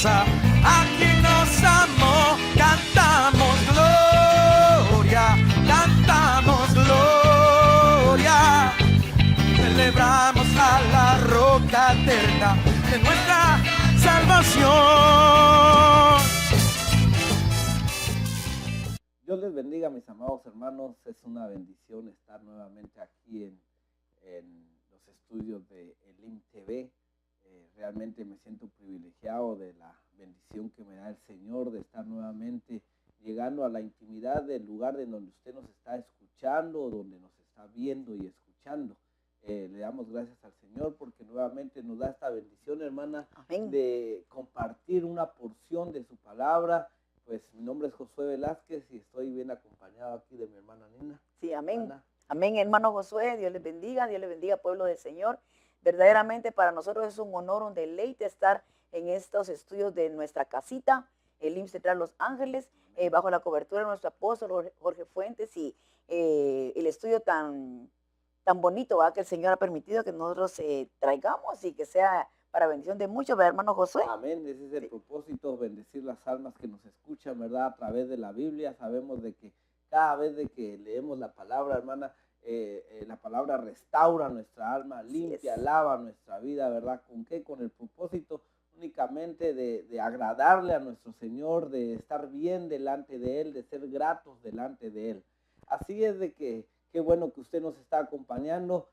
casa, a quien nos amó, cantamos gloria, cantamos gloria. Celebramos a la roca eterna de nuestra salvación. Dios les bendiga, mis amados hermanos. Es una bendición estar nuevamente aquí en los estudios de Elim TV. Realmente me siento privilegiado de la bendición que me da el Señor de estar nuevamente llegando a la intimidad del lugar de donde usted nos está escuchando, donde nos está viendo y escuchando. Le damos gracias al Señor porque nuevamente nos da esta bendición, hermana, amén, de compartir una porción de su palabra. Pues mi nombre es Josué Velázquez y estoy bien acompañado aquí de mi hermana Nina. Sí, amén. Ana. Amén, hermano Josué. Dios les bendiga, pueblo del Señor. Verdaderamente para nosotros es un honor, un deleite estar en estos estudios de nuestra casita, el Elim Central Los Ángeles, bajo la cobertura de nuestro apóstol Jorge Fuentes y el estudio tan bonito, ¿verdad?, que el Señor ha permitido que nosotros traigamos y que sea para bendición de muchos, ¿verdad, hermano Josué? Amén, ese es el propósito, bendecir las almas que nos escuchan, ¿verdad?, a través de la Biblia. Sabemos de que cada vez de que leemos la palabra, hermana, la palabra restaura nuestra alma, limpia, lava nuestra vida, ¿verdad? ¿Con qué? Con el propósito únicamente de agradarle a nuestro Señor, de estar bien delante de Él, de ser gratos delante de Él. Así es de que qué bueno que usted nos está acompañando.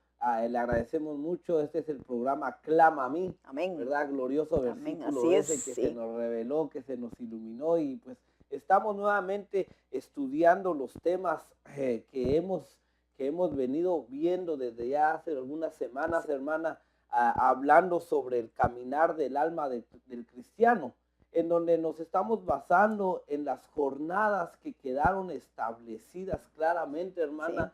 Le agradecemos mucho. Este es el programa Clama a mí. Amén. ¿Verdad? Glorioso versículo. Amén. Así ese que se nos reveló, que se nos iluminó, y pues estamos nuevamente estudiando los temas que hemos venido viendo desde ya hace algunas semanas, hermana, hablando sobre el caminar del alma del cristiano, en donde nos estamos basando en las jornadas que quedaron establecidas claramente, hermana,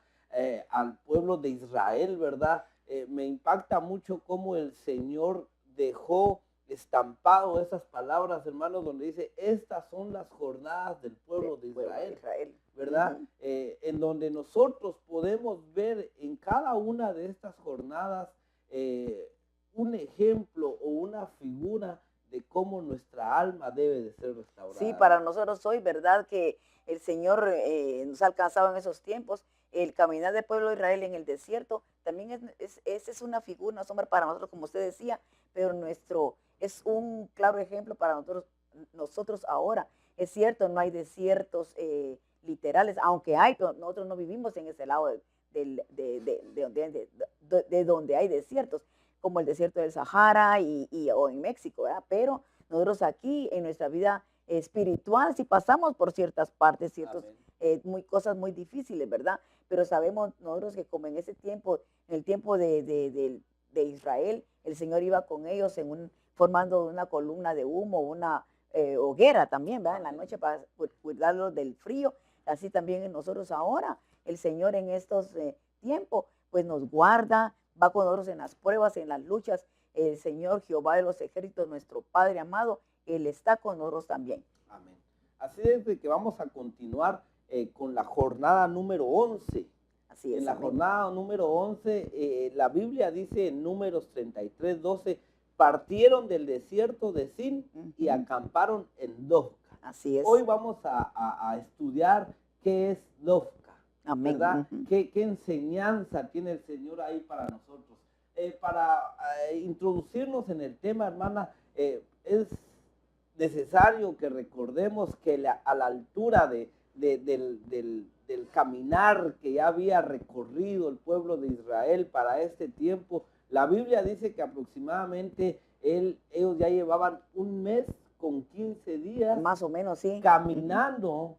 al pueblo de Israel, ¿verdad? Me impacta mucho cómo el Señor dejó estampado esas palabras, hermanos, donde dice, estas son las jornadas del pueblo de Israel, ¿verdad? En donde nosotros podemos ver en cada una de estas jornadas un ejemplo o una figura de cómo nuestra alma debe de ser restaurada. Sí, para nosotros hoy, ¿verdad?, que el Señor nos ha alcanzado en esos tiempos. El caminar del pueblo de Israel en el desierto también es una figura, una sombra para nosotros, como usted decía, pero es un claro ejemplo para nosotros ahora. Es cierto, no hay desiertos literales, aunque hay, pero nosotros no vivimos en ese lado de donde hay desiertos, como el desierto del Sahara o en México, ¿verdad? Pero nosotros aquí en nuestra vida espiritual sí pasamos por ciertas partes, cosas muy difíciles, ¿verdad? Pero sabemos nosotros que como en ese tiempo, en el tiempo de Israel, el Señor iba con ellos formando una columna de humo, una hoguera también, ¿verdad?, en la noche para cuidarlos del frío. Así también nosotros ahora, el Señor en estos tiempos, pues nos guarda, va con nosotros en las pruebas, en las luchas. El Señor Jehová de los ejércitos, nuestro Padre amado, Él está con nosotros también. Amén. Así es de que vamos a continuar con la jornada número 11. Así es. En la amén. Jornada número 11, la Biblia dice en Números 33:12, partieron del desierto de Sin y acamparon en Dofca. Así es. Hoy vamos a estudiar qué es Dofca. Amén. ¿Verdad? ¿Qué enseñanza tiene el Señor ahí para nosotros? Para introducirnos en el tema, hermana, es necesario que recordemos que a la altura del caminar que ya había recorrido el pueblo de Israel para este tiempo, la Biblia dice que aproximadamente ellos ya llevaban un mes con 15 días, más o menos, sí, caminando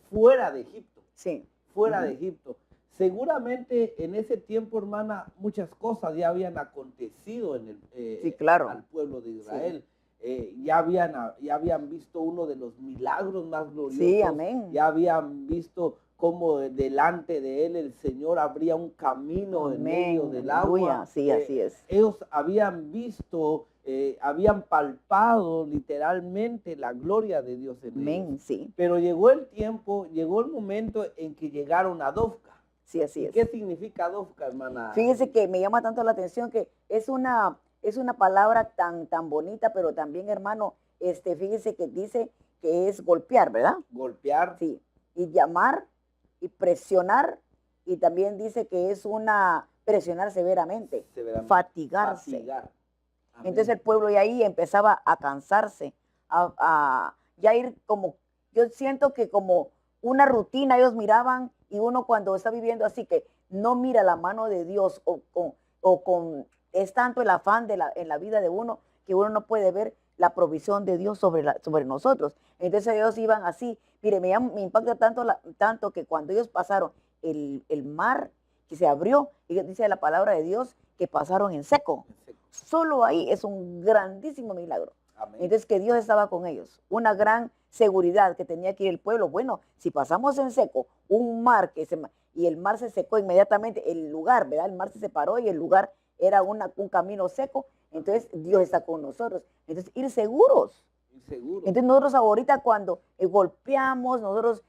fuera de Egipto. Sí. Fuera de Egipto. Seguramente en ese tiempo, hermana, muchas cosas ya habían acontecido sí, claro, al pueblo de Israel. Sí. Ya habían visto uno de los milagros más gloriosos. Sí, amén. Ya habían visto cómo delante de él el Señor abría un camino, amén, en medio del agua. Sí, así es. Ellos habían visto, habían palpado literalmente la gloria de Dios en ellos. Sí. Pero llegó el tiempo, llegó el momento en que llegaron a Dofca. Sí, así es. ¿Qué significa Dofca, hermana? Fíjese que me llama tanto la atención que es una es una palabra tan bonita, pero también, hermano, fíjese que dice que es golpear, ¿verdad? Golpear. Sí, y llamar y presionar, y también dice que es presionar severamente, fatigarse. Fatigar. Entonces el pueblo ya ahí empezaba a cansarse, ya ir como, yo siento que como una rutina ellos miraban, y uno cuando está viviendo así que no mira la mano de Dios, es tanto el afán en la vida de uno que uno no puede ver la provisión de Dios sobre nosotros. Entonces ellos iban así. Mire, me impacta tanto que cuando ellos pasaron el mar, que se abrió, y dice la palabra de Dios que pasaron en seco. Solo ahí es un grandísimo milagro. Amén. Entonces que Dios estaba con ellos. Una gran seguridad que tenía que ir el pueblo. Bueno, si pasamos en seco un mar y el mar se secó inmediatamente, el lugar, ¿verdad? El mar se separó y el lugar era un camino seco. Entonces Dios está con nosotros. Entonces ir seguros. Entonces nosotros ahorita cuando golpeamos, nosotros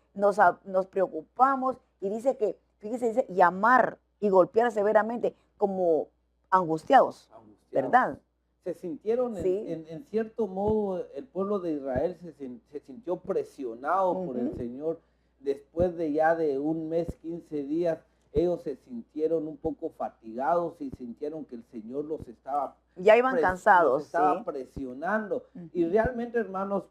nos preocupamos, y dice que, fíjese, dice llamar y golpear severamente, como angustiados. ¿Verdad? Se sintieron, sí, en cierto modo, el pueblo de Israel se sintió presionado por el Señor. Después de ya de un mes, 15 días, ellos se sintieron un poco fatigados y sintieron que el Señor los estaba ya iban cansados, los estaba presionando. Y realmente, hermanos,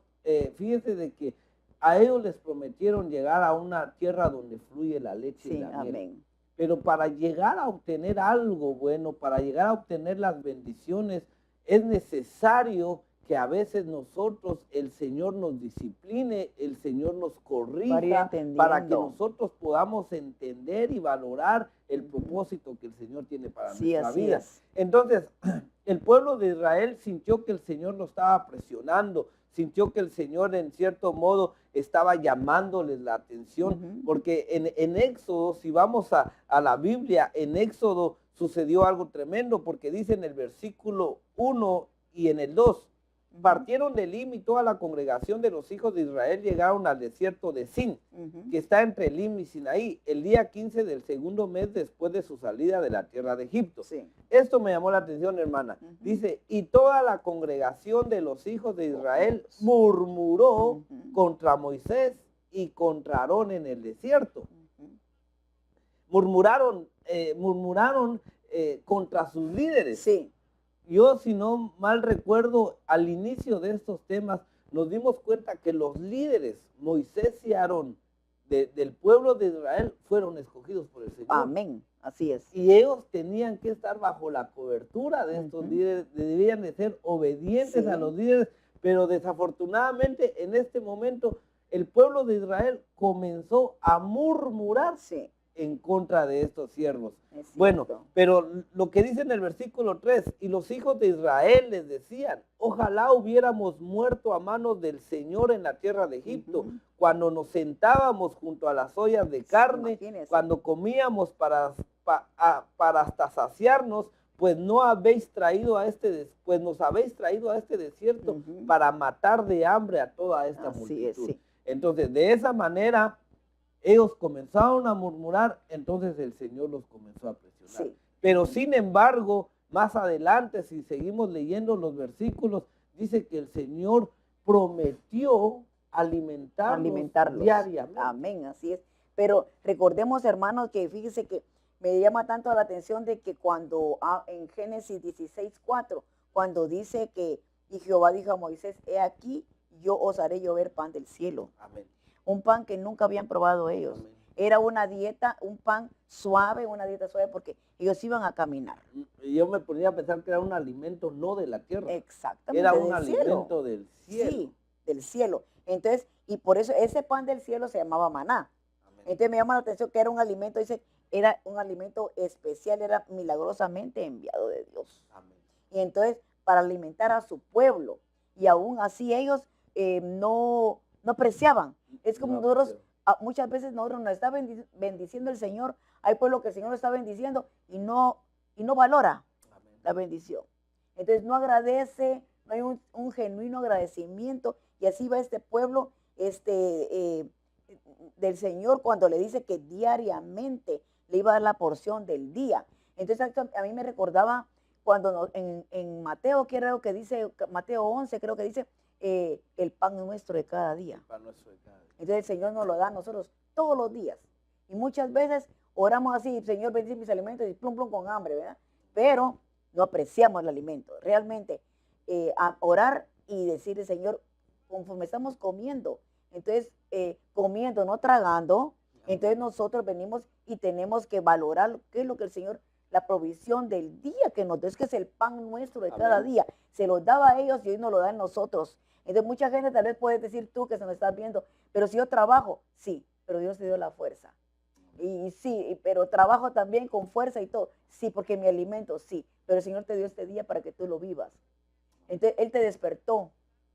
fíjense de que a ellos les prometieron llegar a una tierra donde fluye la leche y la miel. Amén. Pero para llegar a obtener algo bueno, para llegar a obtener las bendiciones, es necesario que a veces nosotros, el Señor nos discipline, el Señor nos corrija, para que nosotros podamos entender y valorar el propósito que el Señor tiene para nuestra vida. Entonces, el pueblo de Israel sintió que el Señor lo estaba presionando, sintió que el Señor en cierto modo estaba llamándoles la atención, porque en Éxodo, si vamos a la Biblia, en Éxodo sucedió algo tremendo, porque dice en el versículo 1 y en el 2, partieron de Elim y toda la congregación de los hijos de Israel llegaron al desierto de Sin, que está entre Elim y Sinaí, el día 15 del segundo mes después de su salida de la tierra de Egipto. Esto me llamó la atención, hermana. Dice, y toda la congregación de los hijos de Israel murmuró contra Moisés y contra Aarón en el desierto. Murmuraron contra sus líderes. Yo, si no mal recuerdo, al inicio de estos temas, nos dimos cuenta que los líderes, Moisés y Aarón, del pueblo de Israel, fueron escogidos por el Señor. Amén, así es. Y ellos tenían que estar bajo la cobertura de estos líderes, debían de ser obedientes a los líderes, pero desafortunadamente en este momento el pueblo de Israel comenzó a murmurar en contra de estos siervos. Bueno, pero lo que dice en el versículo 3, y los hijos de Israel les decían, ojalá hubiéramos muerto a manos del Señor en la tierra de Egipto, cuando nos sentábamos junto a las ollas de carne, cuando comíamos para hasta saciarnos, pues nos habéis traído a este desierto para matar de hambre a toda esta multitud. Entonces, de esa manera, ellos comenzaron a murmurar, entonces el Señor los comenzó a presionar. Pero sin embargo, más adelante, si seguimos leyendo los versículos, dice que el Señor prometió alimentarlos diariamente. Amén, así es. Pero recordemos, hermanos, que fíjese que me llama tanto la atención de que cuando en Génesis 16:4, cuando dice que, y Jehová dijo a Moisés, he aquí, yo os haré llover pan del cielo. Amén. Un pan que nunca habían probado ellos. Amén. Era una dieta, un pan suave, una dieta suave, porque ellos iban a caminar. Yo me ponía a pensar que era un alimento no de la tierra. Exactamente. Era un alimento del cielo. Sí, del cielo. Entonces, y por eso ese pan del cielo se llamaba maná. Amén. Entonces me llama la atención que era un alimento, dice, era un alimento especial, era milagrosamente enviado de Dios. Amén. Y entonces, para alimentar a su pueblo. Y aún así ellos no apreciaban. Es como nosotros, muchas veces nosotros nos está bendiciendo el Señor. Hay pueblo que el Señor nos está bendiciendo y no valora la bendición. Entonces no agradece, no hay un genuino agradecimiento. Y así va este pueblo del Señor cuando le dice que diariamente le iba a dar la porción del día. Entonces a mí me recordaba cuando en Mateo, que era lo que dice, Mateo 11, creo que dice, el pan nuestro de cada día. El pan nuestro de cada día. Entonces el Señor nos lo da a nosotros todos los días. Y muchas veces oramos así, Señor, bendice mis alimentos y plum, plum, con hambre, ¿verdad? Pero no apreciamos el alimento. Realmente, a orar y decirle, Señor, conforme estamos comiendo, entonces comiendo, no tragando, entonces nosotros venimos y tenemos que valorar qué es lo que el Señor, la provisión del día que nos da, es que es el pan nuestro de cada día. Se los daba a ellos y hoy nos lo da a nosotros. Entonces mucha gente tal vez puede decir tú que se nos está viendo, pero si yo trabajo, sí, pero Dios te dio la fuerza. Y sí, pero trabajo también con fuerza y todo. Sí, porque mi alimento, sí, pero el Señor te dio este día para que tú lo vivas. Entonces Él te despertó.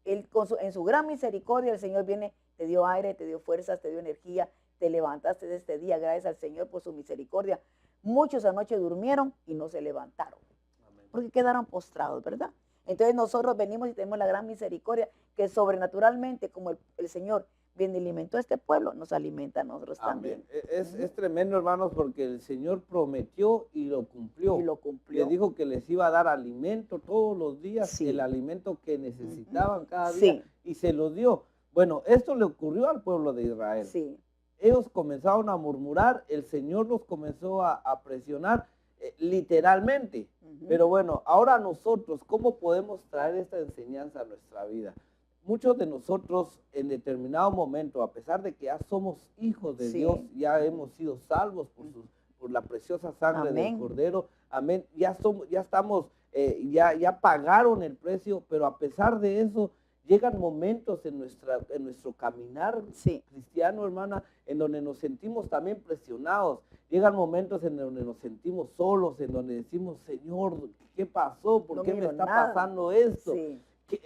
Él en su gran misericordia el Señor viene, te dio aire, te dio fuerzas, te dio energía, te levantaste de este día, gracias al Señor por su misericordia. Muchos anoche durmieron y no se levantaron, porque quedaron postrados, ¿verdad? Entonces nosotros venimos y tenemos la gran misericordia que sobrenaturalmente, como el Señor viene y alimentó a este pueblo, nos alimenta a nosotros también. Es tremendo, hermanos, porque el Señor prometió y lo cumplió. Y lo cumplió. Le dijo que les iba a dar alimento todos los días, Sí. el alimento que necesitaban cada día, Sí. y se los dio. Bueno, esto le ocurrió al pueblo de Israel. Sí. Ellos comenzaron a murmurar, el Señor los comenzó a presionar literalmente. Pero bueno, ahora nosotros, ¿cómo podemos traer esta enseñanza a nuestra vida? Muchos de nosotros en determinado momento, a pesar de que ya somos hijos de Sí. Dios, ya hemos sido salvos por la preciosa sangre Amén. del Cordero, amén, ya estamos, ya pagaron el precio, pero a pesar de eso, llegan momentos en nuestro caminar Sí. cristiano, hermana, en donde nos sentimos también presionados. Llegan momentos en donde nos sentimos solos, en donde decimos, Señor, ¿qué pasó? ¿Por No qué me miro está nada. pasando esto? Sí.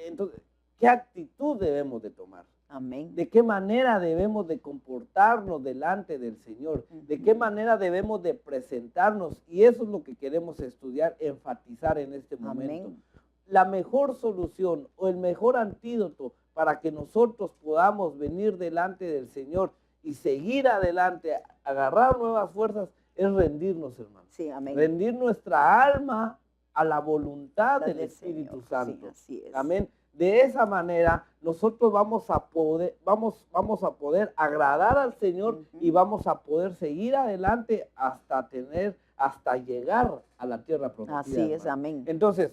Entonces, ¿qué actitud debemos de tomar? Amén. ¿De qué manera debemos de comportarnos delante del Señor? ¿De qué manera debemos de presentarnos? Y eso es lo que queremos estudiar, enfatizar en este momento. Amén. La mejor solución o el mejor antídoto para que nosotros podamos venir delante del Señor y seguir adelante, agarrar nuevas fuerzas, es rendirnos, hermano. Sí, amén. Rendir nuestra alma a la voluntad del Espíritu Señor. Santo. Sí, así es. Amén. De esa manera nosotros vamos a poder agradar al Señor y vamos a poder seguir adelante hasta llegar a la tierra prometida. Así es, hermano. amén. Entonces,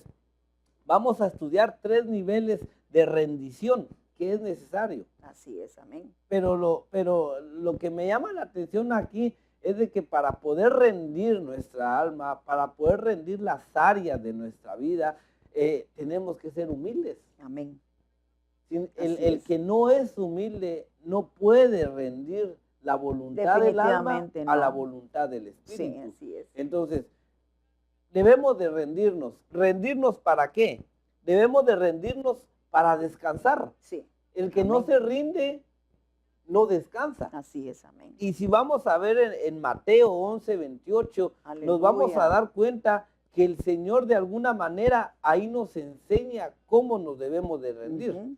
vamos a estudiar 3 niveles de rendición que es necesario. Así es, amén. Pero lo que me llama la atención aquí es de que para poder rendir nuestra alma, para poder rendir las áreas de nuestra vida, tenemos que ser humildes. Amén. El que no es humilde no puede rendir la voluntad del alma Definitivamente a la no. voluntad del Sí, Espíritu. así es. Entonces, debemos de rendirnos. ¿Rendirnos para qué? Debemos de rendirnos para descansar. Sí, El que no Amén. se rinde, no descansa. así es, amén. Y si vamos a ver en Mateo 11, 28, nos vamos a Aleluya. dar cuenta que el Señor de alguna manera ahí nos enseña cómo nos debemos de rendir. Ujú.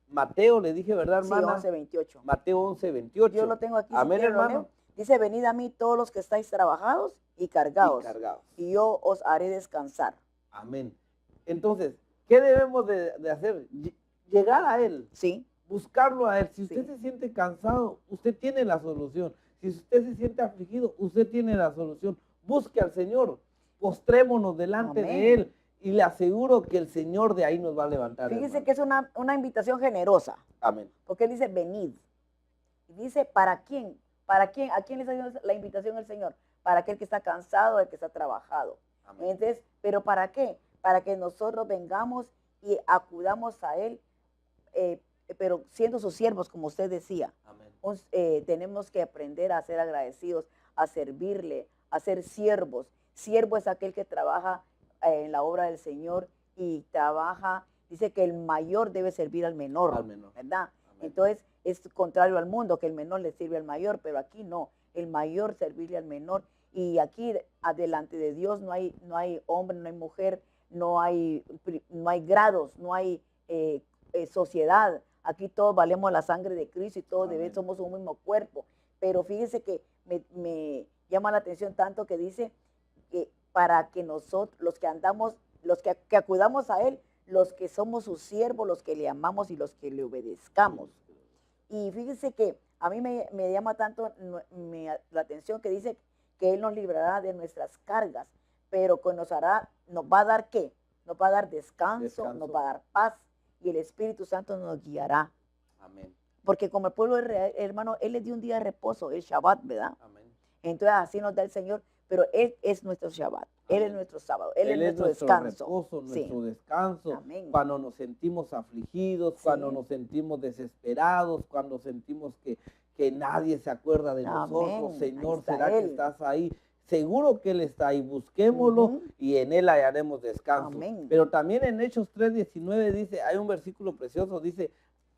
Mateo, le dije, ¿verdad, Sí, hermana? 11:28. Mateo 11, 28. Yo lo tengo aquí. Si Amén, quieren lo hermano. leo. Dice, venid a mí todos los que estáis trabajados y cargados, Y cargados. y yo os haré descansar. Amén. Entonces, ¿qué debemos de hacer? Llegar a Él, Sí, buscarlo a Él. Si usted Sí. se siente cansado, usted tiene la solución. Si usted se siente afligido, usted tiene la solución. Busque al Señor, postrémonos delante Amén. de Él y le aseguro que el Señor de ahí nos va a levantar. fíjese hermano. que es una invitación generosa, Amén. porque él dice, venid. Y dice, ¿para quién? ¿Para quién? ¿A quién le está dando la invitación el Señor? Para aquel que está cansado, el que está trabajado. Amén. Entonces, ¿pero para qué? Para que nosotros vengamos y acudamos a Él, pero siendo sus siervos, como usted decía. Amén. Tenemos que aprender a ser agradecidos, a servirle, a ser siervos. Siervo es aquel que trabaja en la obra del Señor y trabaja, dice que el mayor debe servir al menor, Al menor. ¿verdad? Amén. Entonces es contrario al mundo, que el menor le sirve al mayor, pero aquí no, el mayor servirle al menor. Y aquí adelante de Dios no hay hombre, no hay mujer, no hay grados, no hay sociedad. Aquí todos valemos la sangre de Cristo y todos Amén. somos un mismo cuerpo. Pero fíjese que me llama la atención tanto que dice que para que nosotros, los que andamos los que acudamos a Él, los que somos sus siervos, los que le amamos y los que le obedezcamos. Y fíjense que a mí me llama tanto la atención que dice que Él nos librará de nuestras cargas, pero que nos va a dar ¿qué? Nos va a dar descanso, nos va a dar paz y el Espíritu Santo nos guiará. Amén. Porque como el pueblo de Israel, hermano, Él les dio un día de reposo, el Shabbat, ¿verdad? Amén. Entonces así nos da el Señor, pero Él es nuestro Shabbat, Él es nuestro sábado, Él es nuestro descanso. Reposo, nuestro descanso. Amén. Cuando nos sentimos afligidos, cuando nos sentimos desesperados, cuando sentimos que nadie se acuerda de nosotros, Señor, ¿será que estás ahí? Seguro que Él está ahí, busquémoslo y en Él hallaremos descanso. Amén. Pero también en Hechos 3:19 dice, hay un versículo precioso, dice,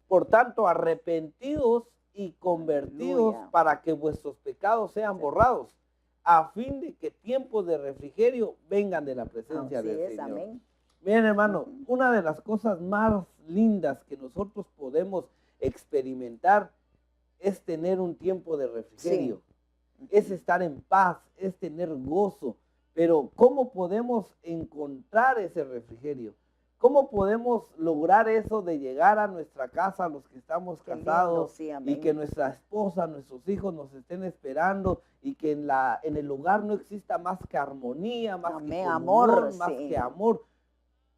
por tanto, arrepentidos y convertidos para que vuestros pecados sean borrados, a fin de que tiempos de refrigerio vengan de la presencia del Señor. Amén. Miren, hermano, una de las cosas más lindas que nosotros podemos experimentar es tener un tiempo de refrigerio, es estar en paz, es tener gozo. Pero ¿cómo podemos encontrar ese refrigerio? ¿Cómo podemos lograr eso de llegar a nuestra casa, los que estamos casados, y que nuestra esposa, nuestros hijos nos estén esperando y que en el hogar no exista más que armonía, más que amor, más que amor?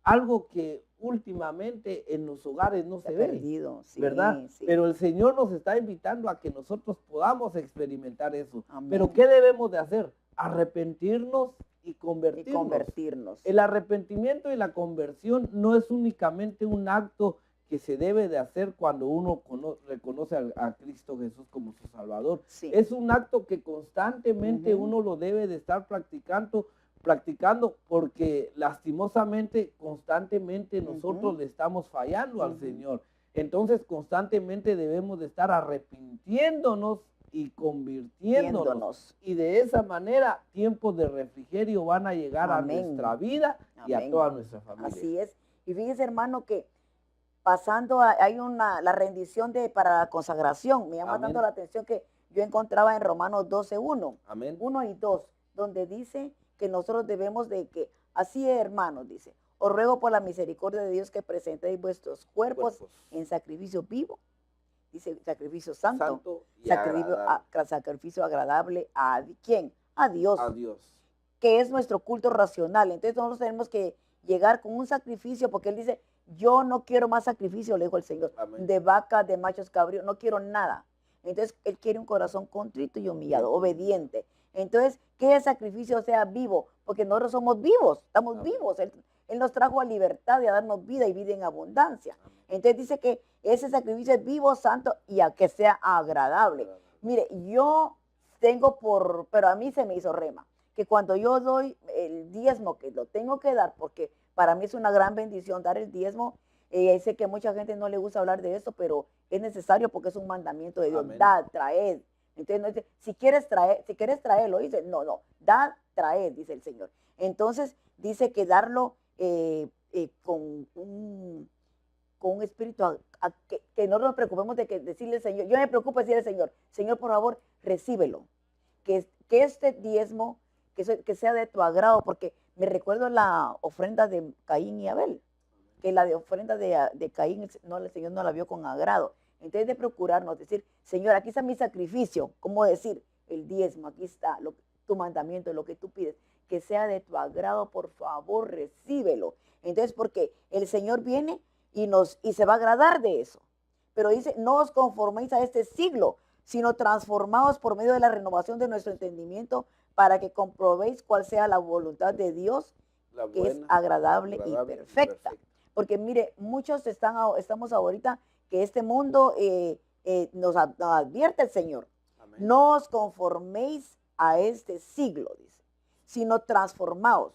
Algo que últimamente en los hogares no se ve, perdido, ¿verdad? Sí. Pero el Señor nos está invitando a que nosotros podamos experimentar eso. Amén. Pero ¿qué debemos de hacer? Arrepentirnos y convertirnos. El arrepentimiento y la conversión no es únicamente un acto que se debe de hacer cuando uno reconoce a Cristo Jesús como su Salvador. Sí. Es un acto que constantemente uno lo debe de estar practicando porque lastimosamente, constantemente nosotros le estamos fallando al Señor. Entonces constantemente debemos de estar arrepintiéndonos y convirtiéndonos. Y de esa manera tiempos de refrigerio van a llegar a nuestra vida y a toda nuestra familia. Así es. Y fíjese, hermano, que pasando hay la rendición para la consagración. Me llama tanto la atención que yo encontraba en Romanos 12:1. Amén. 1 y 2, donde dice que nosotros debemos de que, así es, hermanos, dice, os ruego por la misericordia de Dios que presentéis vuestros cuerpos en sacrificio vivo. Dice sacrificio santo y sacrificio agradable a ¿quién? A Dios. A Dios. Que es nuestro culto racional. Entonces nosotros tenemos que llegar con un sacrificio, porque Él dice, yo no quiero más sacrificio, le dijo el Señor, de vacas, de machos cabríos, no quiero nada. Entonces Él quiere un corazón contrito y humillado, obediente. Entonces, que el sacrificio sea vivo, porque nosotros somos vivos, estamos vivos. Él nos trajo a libertad y a darnos vida y vida en abundancia. Entonces dice que ese sacrificio es vivo, santo y a que sea agradable. Mire, yo tengo pero a mí se me hizo rema, que cuando yo doy el diezmo, que lo tengo que dar, porque para mí es una gran bendición dar el diezmo. Sé que a mucha gente no le gusta hablar de esto, pero es necesario porque es un mandamiento de Dios. Dad, traed. Entonces no dice, si quieres traerlo, dice, no, dad, traed, dice el Señor. Entonces dice que darlo con un espíritu, que no nos preocupemos de decirle al Señor, yo me preocupo de decirle al Señor, Señor, por favor, recíbelo, que este diezmo, que sea de tu agrado, porque me recuerdo la ofrenda de Caín y Abel, que la ofrenda de Caín, el Señor no la vio con agrado. Entonces de procurarnos, decir, Señor, aquí está mi sacrificio, ¿cómo decir? El diezmo, aquí está tu mandamiento, lo que tú pides, que sea de tu agrado, por favor, recíbelo. Entonces, porque el Señor viene y se va a agradar de eso. Pero dice, no os conforméis a este siglo, sino transformaos por medio de la renovación de nuestro entendimiento para que comprobéis cuál sea la voluntad de Dios, que es agradable y perfecta. Porque mire, muchos estamos ahorita que este mundo nos advierte el Señor. Amén. No os conforméis a este siglo, dice, sino transformaos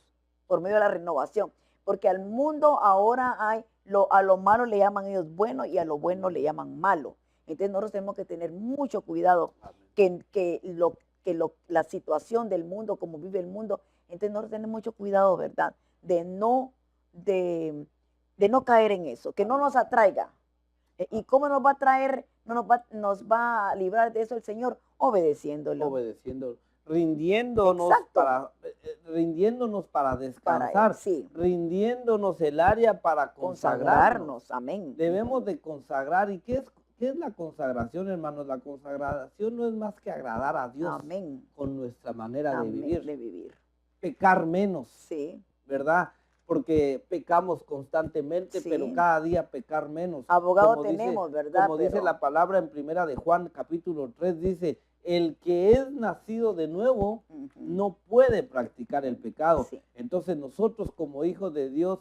por medio de la renovación. Porque al mundo ahora a lo malo le llaman ellos bueno y a lo bueno le llaman malo. Entonces nosotros tenemos que tener mucho cuidado que la situación del mundo, como vive el mundo, entonces nosotros tenemos mucho cuidado, ¿verdad? De no caer en eso, que no nos atraiga. ¿Y cómo nos va a traer, nos va a librar de eso el Señor? Obedeciéndolo. rindiéndonos Exacto. rindiéndonos para Para descansar, sí, rindiéndonos el área para consagrarnos. consagrarnos. Amén. Debemos de consagrar. ¿Y qué es la consagración, hermanos? La consagración no es más que agradar a Dios Amén. con nuestra manera de Amén. vivir. De vivir. Pecar menos, Sí. ¿verdad? Porque pecamos constantemente, Sí. pero cada día pecar menos. Abogado Como dice- tenemos, ¿verdad? Como dice Pero- la palabra en Primera de Juan, capítulo 3, dice, el que es nacido de nuevo Ujú. no puede practicar el pecado. Sí. Entonces nosotros como hijos de Dios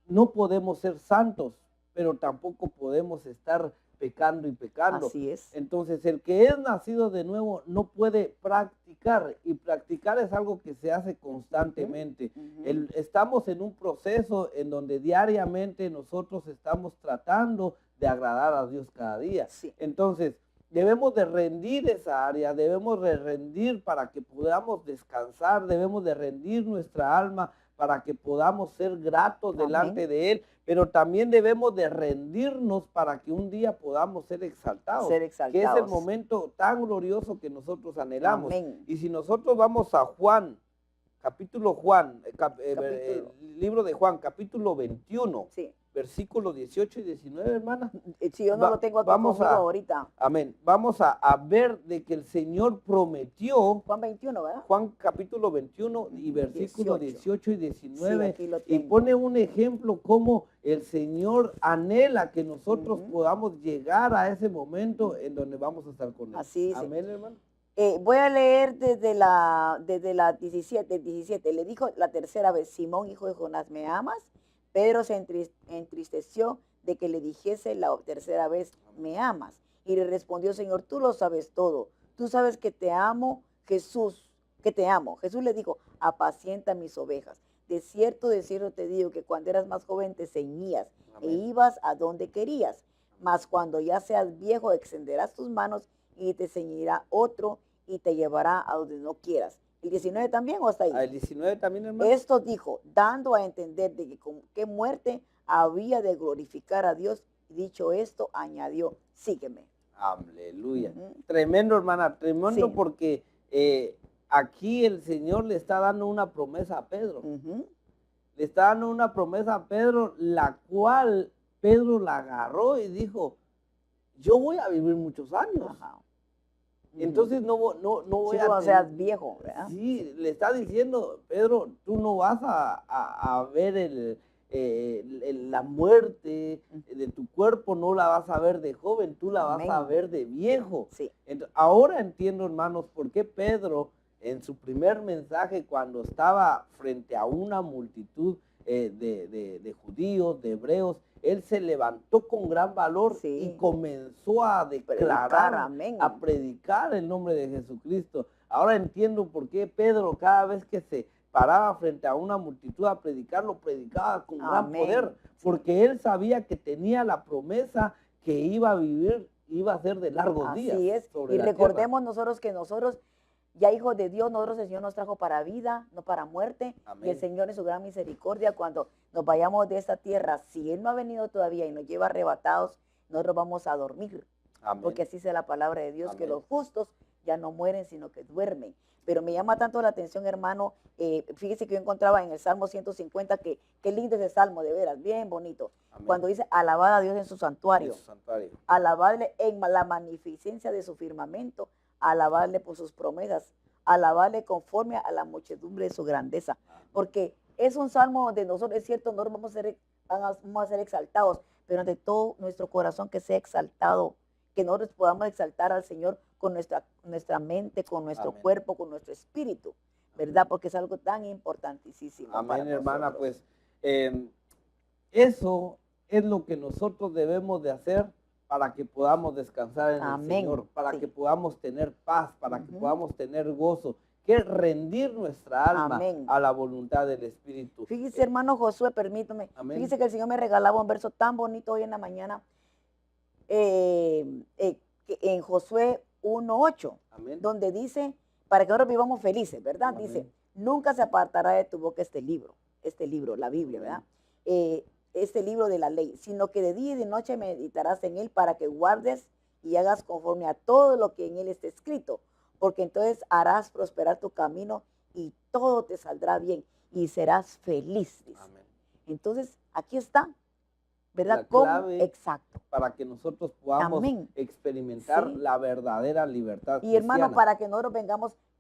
no podemos ser santos, pero tampoco podemos estar pecando y pecando. Así es. Entonces, el que es nacido de nuevo no puede practicar, y practicar es algo que se hace constantemente. Ujú. Estamos en un proceso en donde diariamente nosotros estamos tratando de agradar a Dios cada día. Sí. Entonces, debemos de rendir esa área, debemos de rendir para que podamos descansar, debemos de rendir nuestra alma para que podamos ser gratos delante Amén. de Él, pero también debemos de rendirnos para que un día podamos ser exaltados, Ser que es el exaltados. momento tan glorioso que nosotros anhelamos. Amén. Y si nosotros vamos a Juan, Capítulo. libro de Juan, capítulo 21, Sí. versículos 18 y 19, hermana. Si yo no Va- lo tengo aquí vamos conmigo a- ahorita. Amén. Vamos a ver de que el Señor prometió, Juan 21, ¿verdad? Juan capítulo 21 y versículos 18 y 19, aquí lo y tengo. pone un ejemplo cómo el Señor anhela que nosotros Ujú. podamos llegar a ese momento en donde vamos a estar con Él. Así dice. Amén, hermano. Voy a leer desde la 17. Le dijo la tercera vez, Simón, hijo de Jonás, ¿me amas? Pedro se entristeció de que le dijese la tercera vez, ¿me amas? Y le respondió, Señor, tú lo sabes todo. Tú sabes que te amo, Jesús, que te amo. Jesús le dijo, apacienta mis ovejas. De cierto te digo que cuando eras más joven te ceñías e Amén. ibas a donde querías. Mas cuando ya seas viejo, extenderás tus manos y te ceñirá otro y te llevará a donde no quieras. ¿El 19 también o hasta ahí? El 19 también, hermano. Esto dijo, dando a entender de que con qué muerte había de glorificar a Dios. Dicho esto, añadió, sígueme. Aleluya. Ujú. Tremendo, hermana, tremendo, Sí. porque aquí el Señor le está dando una promesa a Pedro. Ujú. Le está dando una promesa a Pedro, la cual Pedro la agarró y dijo, yo voy a vivir muchos años. Ajá. Entonces no voy Si a no tener- seas viejo, ¿verdad? Sí, le está diciendo, Pedro, tú no vas a ver la muerte de tu cuerpo, no la vas a ver de joven, tú la vas a Amén. ver de viejo. Sí. Ahora entiendo, hermanos, por qué Pedro en su primer mensaje, cuando estaba frente a una multitud de judíos, de hebreos, él se levantó con gran valor Sí. y comenzó a declarar, Predicar, amén. a predicar el nombre de Jesucristo. Ahora entiendo por qué Pedro, cada vez que se paraba frente a una multitud a predicar, lo predicaba con gran Amén. poder, porque él sabía que tenía la promesa que iba a vivir, iba a ser de largos días. Así es. sobre Y la recordemos nosotros que nosotros, ya hijos de Dios, nosotros el Señor nos trajo para vida, no para muerte. Amén. Y el Señor en su gran misericordia, cuando nos vayamos de esta tierra, si Él no ha venido todavía y nos lleva arrebatados, nosotros vamos a dormir. tierra. Amén. Porque así dice la palabra de Dios, que Amén. los justos ya no mueren, sino que duermen. Pero me llama tanto la atención, hermano, fíjese que yo encontraba en el Salmo 150, que qué lindo ese Salmo, de veras, bien bonito. Amén. Cuando dice, alabad a Dios en su En santuario, su santuario. alabadle en la magnificencia de su firmamento, alabadle por sus promesas, alabadle conforme a la muchedumbre de su grandeza. Porque es un salmo donde nosotros, es cierto, nosotros vamos a ser exaltados, pero ante todo nuestro corazón que sea exaltado, que nosotros podamos exaltar al Señor con nuestra mente, con nuestro Amén. cuerpo, con nuestro espíritu, ¿verdad? Porque es algo tan importantísimo. para Amén, hermana. nosotros. Pues eso es lo que nosotros debemos de hacer para que podamos descansar en el Amén, Señor, para sí. que podamos tener paz, para que Ujú. podamos tener gozo, que es rendir nuestra alma Amén. a la voluntad del Espíritu. Fíjese, hermano Josué, permítame. Amén. Fíjese que el Señor me regalaba un verso tan bonito hoy en la mañana, que en Josué 1:8, Amén. donde dice, para que ahora vivamos felices, ¿verdad? Amén. Dice, nunca se apartará de tu boca este libro, la Biblia, ¿verdad? Este libro de la ley, sino que de día y de noche meditarás en él para que guardes y hagas conforme a todo lo que en él está escrito, porque entonces harás prosperar tu camino y todo te saldrá bien y serás feliz, dice. Amén. Entonces, aquí está, ¿verdad? La ¿Cómo? clave Exacto. para que nosotros podamos Amén. experimentar Sí. la verdadera libertad Y hermano, cristiana. para que nosotros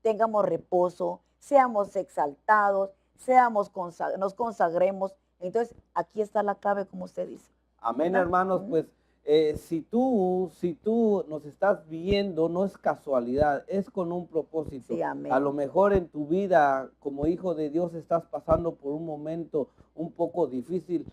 tengamos reposo, seamos exaltados, nos consagremos. Entonces, aquí está la clave, como usted dice. Amén, ¿Verdad? hermanos, Ujú. pues si tú nos estás viendo, no es casualidad, es con un propósito. Sí, amén. A lo mejor en tu vida, como hijo de Dios, estás pasando por un momento un poco difícil.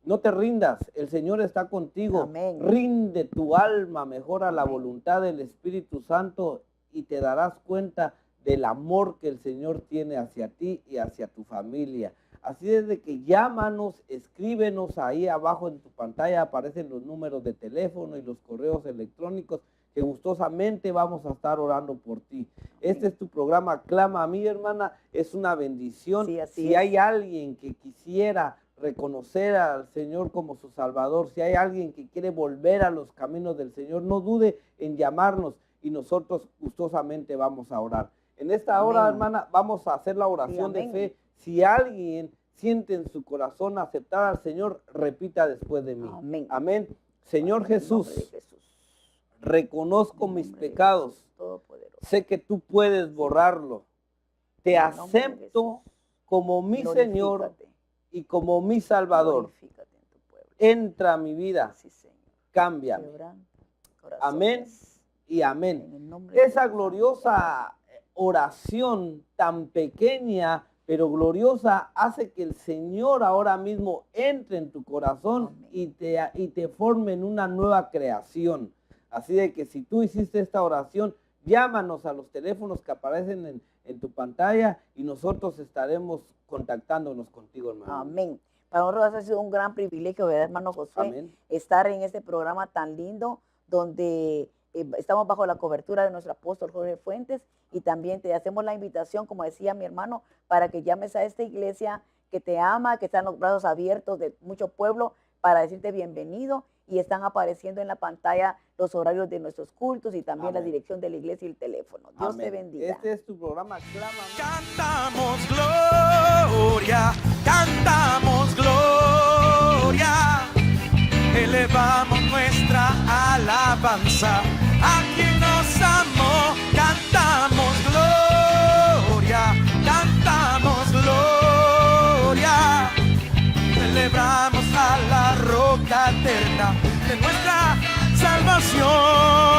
No te rindas, el Señor está contigo. Amén. Rinde tu alma mejor a la Amén. voluntad del Espíritu Santo y te darás cuenta del amor que el Señor tiene hacia ti y hacia tu familia. Así es de que llámanos, escríbenos ahí abajo en tu pantalla, aparecen los números de teléfono y los correos electrónicos, que gustosamente vamos a estar orando por ti. Este es tu programa Clama a mí, hermana, es una bendición. Sí, así si es. hay alguien que quisiera reconocer al Señor como su Salvador, si hay alguien que quiere volver a los caminos del Señor, no dude en llamarnos y nosotros gustosamente vamos a orar. En esta hora, Amén. hermana, vamos a hacer la oración de amén. fe. Si alguien siente en su corazón aceptar al Señor, repita después de mí. Amén. Amén. Señor En el Jesús, nombre de Jesús. reconozco En el mis nombre de pecados. Jesús Todopoderoso. Sé que tú puedes borrarlo. Te En el nombre de acepto Jesús. como mi Señor Glorifícate, y como mi Salvador. glorifícate en tu pueblo. Entra a mi vida, Sí, Señor. cámbiame. Quebran Amén corazones. y amén. En el nombre de Esa Jesús. gloriosa oración tan pequeña pero gloriosa hace que el Señor ahora mismo entre en tu corazón Amén. y te forme en una nueva creación. Así de que si tú hiciste esta oración, llámanos a los teléfonos que aparecen en tu pantalla y nosotros estaremos contactándonos contigo, hermano. Amén. Para nosotros ha sido un gran privilegio, ¿verdad, hermano Josué? Amén. Estar en este programa tan lindo donde estamos bajo la cobertura de nuestro apóstol Jorge Fuentes y también te hacemos la invitación, como decía mi hermano, para que llames a esta iglesia que te ama, que están los brazos abiertos de mucho pueblo para decirte bienvenido y están apareciendo en la pantalla los horarios de nuestros cultos y también la Amén. dirección de la iglesia y el teléfono. Dios te Amén. bendiga. Este es tu programa Clama. Cantamos gloria, cantamos gloria, elevamos nuestra alabanza a quien nos amó. Cantamos gloria, cantamos gloria, celebramos a la roca eterna de nuestra salvación.